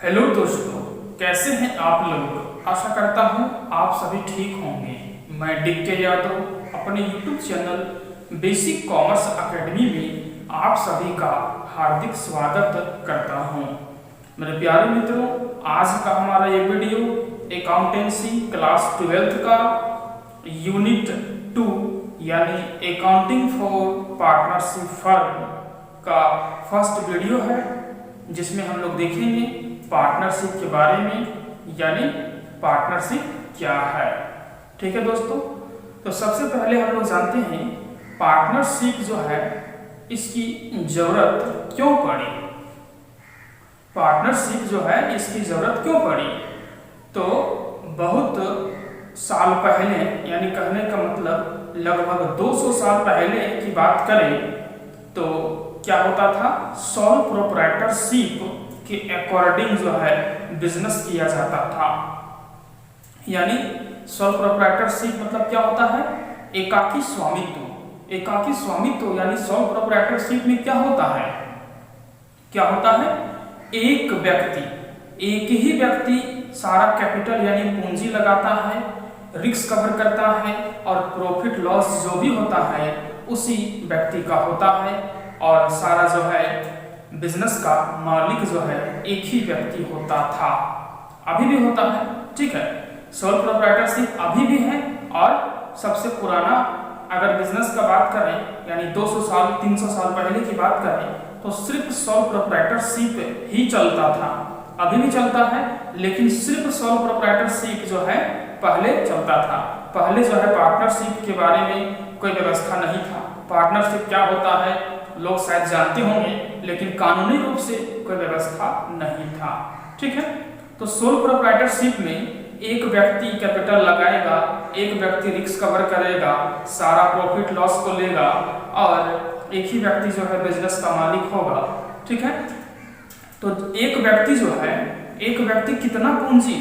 Hello दोस्तों, कैसे हैं आप लोग। आशा करता हूं आप सभी ठीक होंगे। मैं DK यादव अपने YouTube channel basic commerce academy में आप सभी का हार्दिक स्वागत करता हूं। मेरे प्यारे मित्रों, आज का हमारा ये वीडियो अकाउंटेंसी क्लास 12 का यूनिट 2 यानी अकाउंटिंग फॉर पार्टनरशिप फर्म का फर्स्ट वीडियो है, जिसमें हम लोग देखेंगे पार्टनरशिप के बारे में, यानी पार्टनरशिप क्या है। ठीक है दोस्तों, तो सबसे पहले हम लोग जानते हैं पार्टनरशिप जो है इसकी जरूरत क्यों पड़ी। पार्टनरशिप जो है इसकी जरूरत क्यों पड़ी, तो बहुत साल पहले, यानी कहने का मतलब लगभग 200 साल पहले की बात करें तो क्या होता था, सोल प्रोप्राइटरशिप के अकॉर्डिंग जो है बिजनेस किया जाता था। यानी सोल प्रोप्राइटरशिप मतलब क्या होता है, एकाकी स्वामित्व। एकाकी स्वामित्व यानी सोल प्रोप्राइटरशिप में क्या होता है, एक व्यक्ति, एक ही व्यक्ति सारा कैपिटल यानी पूंजी लगाता है, रिस्क कवर करता है और प्रॉफिट लॉस जो भी होता है उसी व्यक्ति का होता है, और सारा जो है बिजनेस का मालिक जो है एक ही व्यक्ति होता था, अभी भी होता है। ठीक है, सोल प्रोप्राइटरशिप अभी भी है, और सबसे पुराना अगर बिजनेस का बात करें यानी 200 साल 300 साल पहले की बात करें तो सिर्फ सोल प्रोप्राइटरशिप ही चलता था। अभी भी चलता है, लेकिन सिर्फ सोल प्रोप्राइटरशिप जो है पहले चलता था। पहले जो है पार्टनरशिप के बारे में कोई व्यवस्था नहीं था। पार्टनरशिप क्या होता है लोग शायद जानते होंगे, लेकिन कानूनी रूप से कोई व्यवस्था नहीं था। ठीक है, तो सोल प्रोप्राइटरशिप में एक व्यक्ति कैपिटल लगाएगा, एक व्यक्ति रिस्क कवर करेगा, सारा प्रॉफिट लॉस को लेगा, और एक ही व्यक्ति जो है बिजनेस का मालिक होगा। ठीक है, तो एक व्यक्ति जो है, एक व्यक्ति कितना पूंजी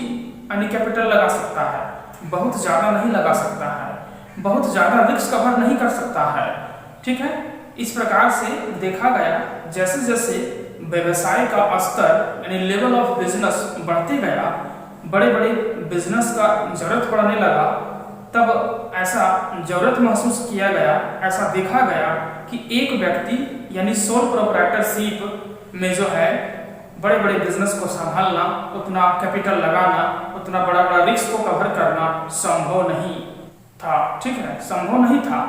यानी कैपिटल लगा सकता है, बहुत ज्यादा नहीं लगा सकता है, बहुत ज्यादा रिस्क कवर नहीं कर सकता है। ठीक है, इस प्रकार से देखा गया जैसे जैसे व्यवसाय का स्तर यानी लेवल ऑफ बिजनेस बढ़ते गया, बड़े बड़े बिजनेस का जरूरत पड़ने लगा, तब ऐसा जरूरत महसूस किया गया, ऐसा देखा गया कि एक व्यक्ति यानी सोल प्रोप्राइटरशिप में जो है बड़े बड़े बिजनेस को संभालना, उतना कैपिटल लगाना, उतना बड़ा बड़ा रिस्क को कवर करना संभव नहीं था। ठीक है, संभव नहीं था,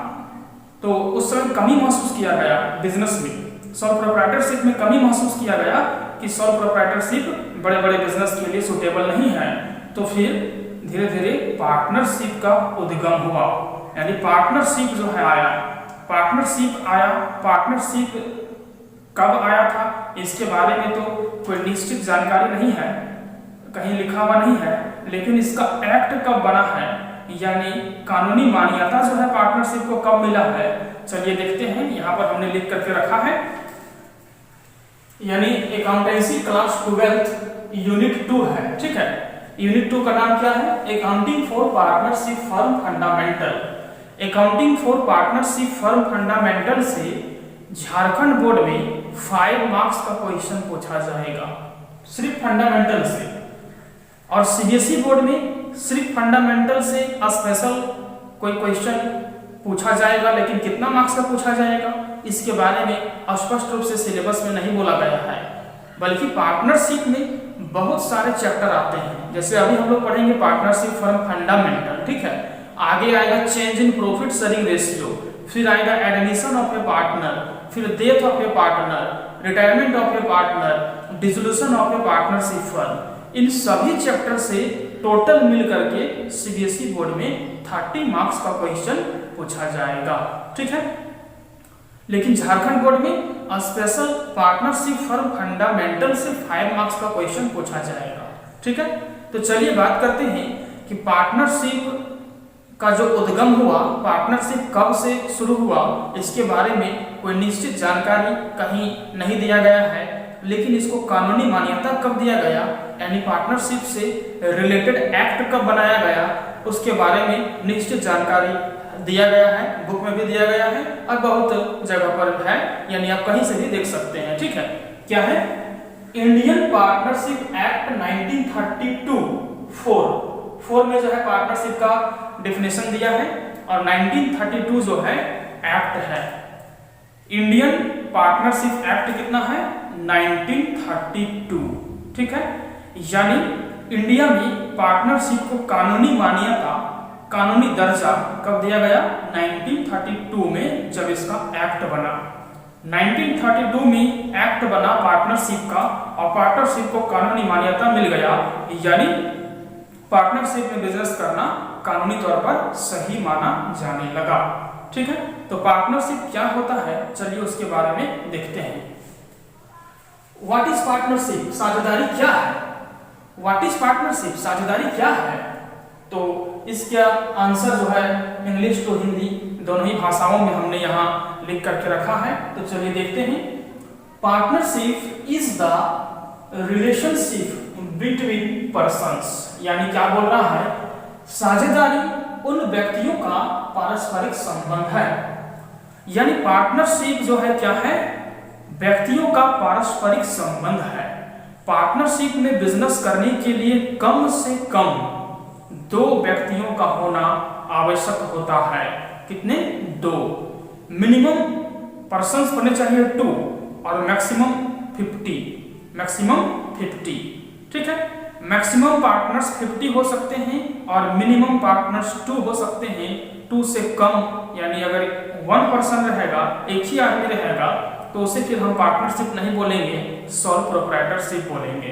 तो उस समय कमी महसूस किया गया बिजनेस में, सोल प्रोप्राइटरशिप में कमी महसूस किया गया कि सोल प्रोप्राइटरशिप बड़े बड़े बिजनेस के लिए सूटेबल नहीं है। तो फिर धीरे धीरे पार्टनरशिप का उद्गम हुआ, यानी पार्टनरशिप जो है आया, पार्टनरशिप आया। पार्टनरशिप कब आया था इसके बारे में तो कोई निश्चित जानकारी नहीं है, कहीं लिखा हुआ नहीं है, लेकिन इसका एक्ट कब बना है यानी कानूनी मान्यता जो है पार्टनरशिप को कब मिला है, चलिए देखते हैं। यहाँ पर हमने लिख करके रखा है, यानी अकाउंटेंसी क्लास 12 यूनिट 2 है। ठीक है, यूनिट 2 का नाम क्या है, accounting for partnership firm fundamental. Accounting for partnership firm fundamental से झारखंड बोर्ड में 5 मार्क्स का क्वेश्चन पूछा जाएगा, सिर्फ फंडामेंटल से। और CBSE बोर्ड में सिर्फ फंडामेंटल से स्पेशल कोई क्वेश्चन पूछा जाएगा, लेकिन कितना मार्क्स का पूछा जाएगा इसके बारे में स्पष्ट रूप से सिलेबस में नहीं बोला गया है। बल्कि पार्टनरशिप में बहुत सारे चैप्टर आते हैं, जैसे अभी हम लोग पढ़ेंगे पार्टनरशिप फर्म फंडामेंटल। ठीक है, आगे आएगा change in profit sharing ratio, फिर आएगा एडमिशन ऑफ ए पार्टनर, फिर death of a partner, retirement of a partner, dissolution of a partnership firm. इन सभी चैप्टर से टोटल मिल करके CBSE बोर्ड में 30 मार्क्स का क्वेश्चन पूछा जाएगा। ठीक है, लेकिन झारखंड बोर्ड में स्पेशल पार्टनरशिप फर्म फंडामेंटल से 5 मार्क्स का क्वेश्चन पूछा जाएगा। ठीक है, तो चलिए बात करते हैं कि पार्टनरशिप का जो उद्गम हुआ, पार्टनरशिप कब से शुरू हुआ, इसके बारे में कोई निश्चित जानकारी कहीं नहीं दिया गया है, लेकिन इसको कानूनी मान्यता कब दिया गया यानी पार्टनरशिप से रिलेटेड एक्ट कब बनाया गया, उसके बारे में निश्चित जानकारी दिया गया है, बुक में भी दिया गया है और बहुत जगह पर है, यानी आप कहीं से भी देख सकते हैं। ठीक है, क्या है इंडियन पार्टनरशिप एक्ट 1932 4 में जो है पार्टनरशिप का डेफिनेशन दिया है और 1932 जो है एक्ट है। इंडियन पार्टनरशिप एक्ट कितना है 1932, ठीक है। यानी इंडिया में पार्टनरशिप को कानूनी मान्यता, कानूनी दर्जा कब दिया गया 1932 में, जब इसका एक्ट बना। 1932 में एक्ट बना पार्टनरशिप का और पार्टनरशिप को कानूनी मान्यता मिल गया, यानी पार्टनरशिप में बिजनेस करना कानूनी तौर पर सही माना जाने लगा, ठीक है। तो पार्टनरशिप क्या होता है, चलिए उसके बारे में देखते हैं। व्हाट इज पार्टनरशिप, साझेदारी क्या है। व्हाट इज पार्टनरशिप, साझेदारी क्या है। तो इसका आंसर जो है इंग्लिश तो हिंदी दोनों ही भाषाओं में हमने यहाँ लिख करके रखा है, तो चलिए देखते हैं। Partnership is the relationship between persons, यानी क्या बोल रहा है, साझेदारी उन व्यक्तियों का पारस्परिक संबंध है। यानी पार्टनरशिप जो है क्या है, व्यक्तियों का पारस्परिक संबंध है। पार्टनरशिप में बिजनेस करने के लिए कम से कम 2 व्यक्तियों का होना आवश्यक होता है। कितने, 2। मिनिमम पर्सन्स होने चाहिए 2 और मैक्सिमम 50, ठीक है। मैक्सिमम पार्टनर्स 50 हो सकते हैं और मिनिमम पार्टनर्स 2 हो सकते हैं। 2 से कम, यानी अगर 1 पर्सन रहेगा, एक ही आदमी रहेगा, तो उसे फिर हम पार्टनरशिप नहीं बोलेंगे, सोल प्रोप्राइटरशिप बोलेंगे,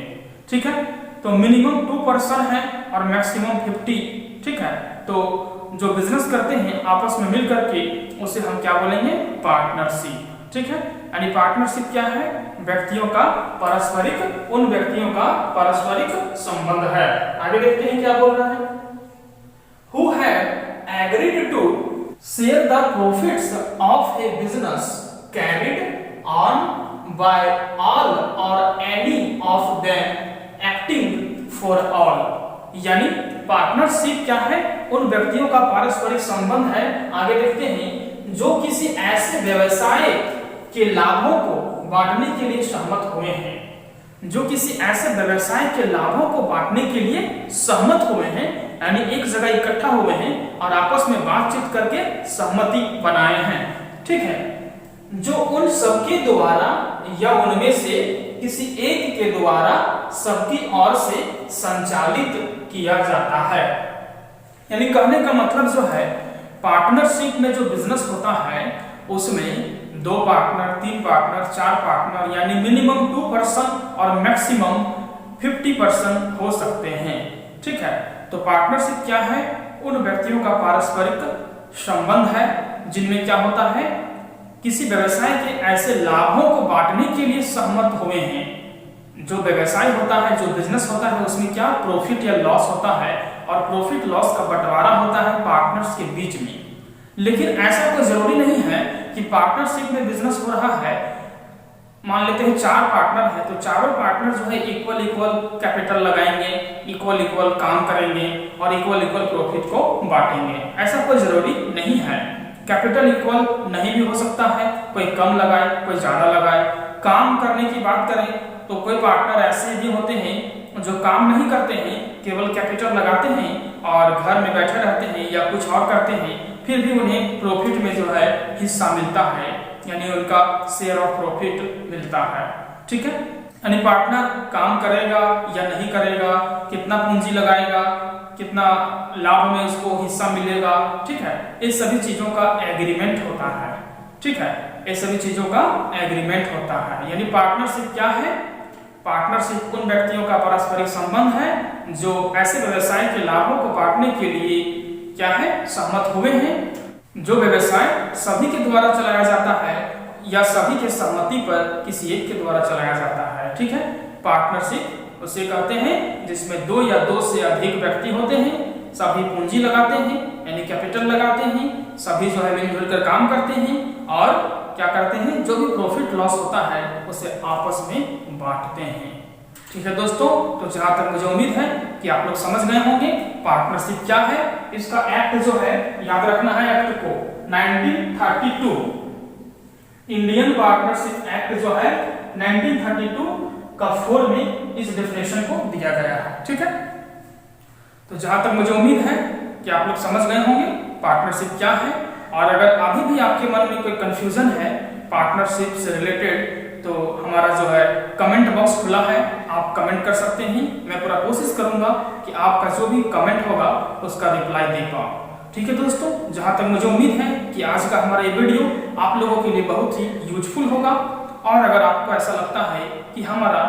ठीक है। तो मिनिमम 2 पर्सन है और मैक्सिमम 50, ठीक है। तो जो बिजनेस करते हैं आपस में मिल करके उसे हम क्या बोलेंगे, पार्टनरशिप, ठीक है। यानी पार्टनरशिप क्या है, व्यक्तियों का पारस्परिक, उन व्यक्तियों का पारस्परिक संबंध है। आगे देखते हैं क्या बोल रहा है। Who have agreed to share the profits of a business carried on by all or any of them acting for all। यानी पार्टनरशिप क्या है, उन व्यक्तियों का पारस्परिक संबंध है। आगे देखते हैं, जो किसी ऐसे व्यवसाय के लाभों को बांटने के लिए सहमत हुए हैं, जो किसी ऐसे व्यवसाय के लाभों को बांटने के लिए सहमत हुए हैं, यानी एक जगह इकट्ठा हुए हैं और आपस में बातचीत करके सहमति बनाए हैं, ठीक है। जो उन सबके द्वारा या उनमें से किसी एक के द्वारा सबकी ओर से संचालित किया जाता है। यानी कहने का मतलब जो है, पार्टनरशिप में जो बिजनेस होता है उसमें 2 पार्टनर, 3 पार्टनर, 4 पार्टनर, यानी मिनिमम 2 पर्सन और मैक्सिमम 50 पर्सन हो सकते हैं, ठीक है। तो पार्टनरशिप क्या है, उन व्यक्तियों का पारस्परिक संबंध है जिनमें क्या होता है, किसी व्यवसाय के ऐसे लाभों को बांटने के लिए सहमत हुए हैं। जो व्यवसाय होता है, जो बिजनेस होता है, उसमें क्या प्रॉफिट या लॉस होता है और प्रॉफिट लॉस का बंटवारा होता है पार्टनर्स के बीच में। लेकिन ऐसा कोई जरूरी नहीं है कि पार्टनरशिप में बिजनेस हो रहा है, मान लेते हैं 4 पार्टनर है, तो चारों पार्टनर जो है इक्वल कैपिटल लगाएंगे, इक्वल काम करेंगे और इक्वल प्रॉफिट को बांटेंगे। ऐसा कोई जरूरी नहीं है। कैपिटल इक्वल नहीं भी हो सकता है, कोई कम लगाए, कोई ज्यादा लगाए। काम करने की बात करें तो कोई पार्टनर ऐसे भी होते हैं जो काम नहीं करते हैं, केवल कैपिटल लगाते हैं और घर में बैठे रहते हैं या कुछ और करते हैं, फिर भी उन्हें प्रॉफिट में जो है हिस्सा मिलता है, यानी उनका शेयर ऑफ प्रॉफिट मिलता है, ठीक है। यानी पार्टनर काम करेगा या नहीं करेगा, कितना पूंजी लगाएगा, कितना लाभ में उसको हिस्सा मिलेगा, ठीक है। ये सभी चीजों का एग्रीमेंट होता है, ठीक है। ये सभी चीजों का एग्रीमेंट होता है। यानी पार्टनरशिप क्या है, पार्टनरशिप उन व्यक्तियों का पारस्परिक संबंध है जो ऐसे व्यवसाय के लाभों को बांटने के लिए क्या है, सहमत हुए हैं। जो व्यवसाय सभी के द्वारा चलाया जाता है या सभी के सहमति पर किसी एक के द्वारा चलाया जाता है, ठीक है। पार्टनरशिप उसे कहते हैं जिसमें 2 या 2 से अधिक व्यक्ति होते हैं, सभी पूंजी लगाते हैं यानी कैपिटल लगाते हैं, सभी जो है मिलजुल कर काम करते हैं और क्या करते हैं, जो भी प्रॉफिट लॉस होता है उसे आपस में बांटते हैं, ठीक है दोस्तों। तो जहां तक मुझे उम्मीद है कि आप लोग समझ गए होंगे पार्टनरशिप क्या है। इसका एक्ट जो है याद रखना है, एक्ट को 1932 इंडियन पार्टनरशिप एक्ट जो है 1932 का 4 में इस डेफिनेशन को दिया गया है। ठीक है, तो जहां तक मुझे उम्मीद है कि आप लोग समझ गए होंगे पार्टनरशिप क्या है। और अगर अभी भी आपके मन में कोई कंफ्यूजन है पार्टनरशिप से रिलेटेड, तो हमारा जो है कमेंट बॉक्स खुला है, आप कमेंट कर सकते हैं। मैं पूरा कोशिश करूंगा कि आपका जो भी कमेंट होगा उसका रिप्लाई दे पाऊं। ठीक है दोस्तों, जहां तक मुझे उम्मीद है कि आज का हमारा ये वीडियो आप लोगों के लिए बहुत ही यूजफुल होगा। और अगर आपको ऐसा लगता है कि हमारा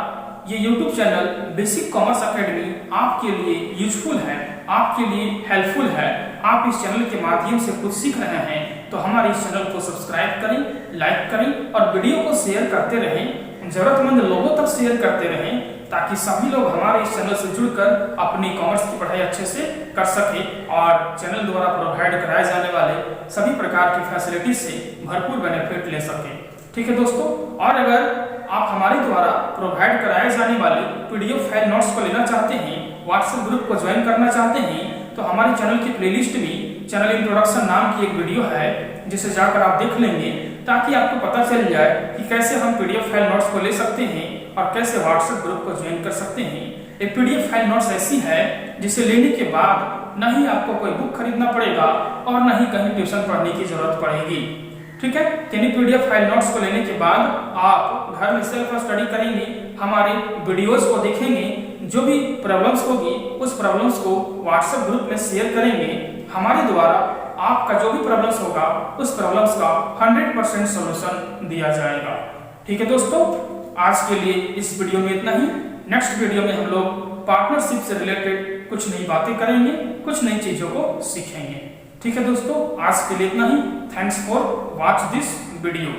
ये YouTube channel basic commerce academy आपके लिए यूजफुल है, आपके लिए हेल्पफुल है, आप इस चैनल के माध्यम से कुछ सीख रहे हैं, तो हमारे इस चैनल को सब्सक्राइब करें, लाइक करें और वीडियो को शेयर करते रहें, जरूरतमंद लोगों तक शेयर करते रहें, ताकि सभी लोग हमारे इस चैनल से जुड़कर अपनी कॉमर्स की पढ़ाई अच्छे से कर सके और चैनल द्वारा प्रोवाइड कराए जाने वाले सभी प्रकार की फैसिलिटी से भरपूर बेनिफिट ले सके। ठीक है दोस्तों, और अगर आप हमारे द्वारा प्रोवाइड कराए जाने वाले PDF फाइल नोट्स को लेना चाहते हैं, व्हाट्सएप ग्रुप को ज्वाइन करना चाहते हैं, तो हमारे चैनल की प्लेलिस्ट में चैनल इंट्रोडक्शन नाम की एक वीडियो है, जिसे जाकर आप देख लेंगे, ताकि आपको पता चल जाए कि कैसे हम PDF फाइल नोट्स को ले सकते हैं और कैसे व्हाट्सएप ग्रुप को ज्वाइन कर सकते हैं। एक PDF फाइल नोट्स ऐसी है जिसे लेने के बाद न ही आपको कोई बुक खरीदना पड़ेगा और न ही कहीं ट्यूशन पढ़ने की जरूरत पड़ेगी। ठीक है, यानी PDF फाइल नोट्स को लेने के बाद आप घर में सेल्फ स्टडी करेंगे, हमारे वीडियोस को देखेंगे, जो भी प्रॉब्लम्स होगी उस प्रॉब्लम्स को व्हाट्सएप ग्रुप में शेयर करेंगे। हमारे द्वारा आपका जो भी प्रॉब्लम्स होगा उस प्रॉब्लम्स का 100% सॉल्यूशन दिया जाएगा। ठीक है दोस्तों, आज के लिए इस वीडियो में इतना ही। नेक्स्ट वीडियो में हम लोग पार्टनरशिप से रिलेटेड कुछ नई बातें करेंगे, कुछ नई चीजों को सीखेंगे। ठीक है दोस्तों, आज के लिए इतना ही। Thanks for watch this video.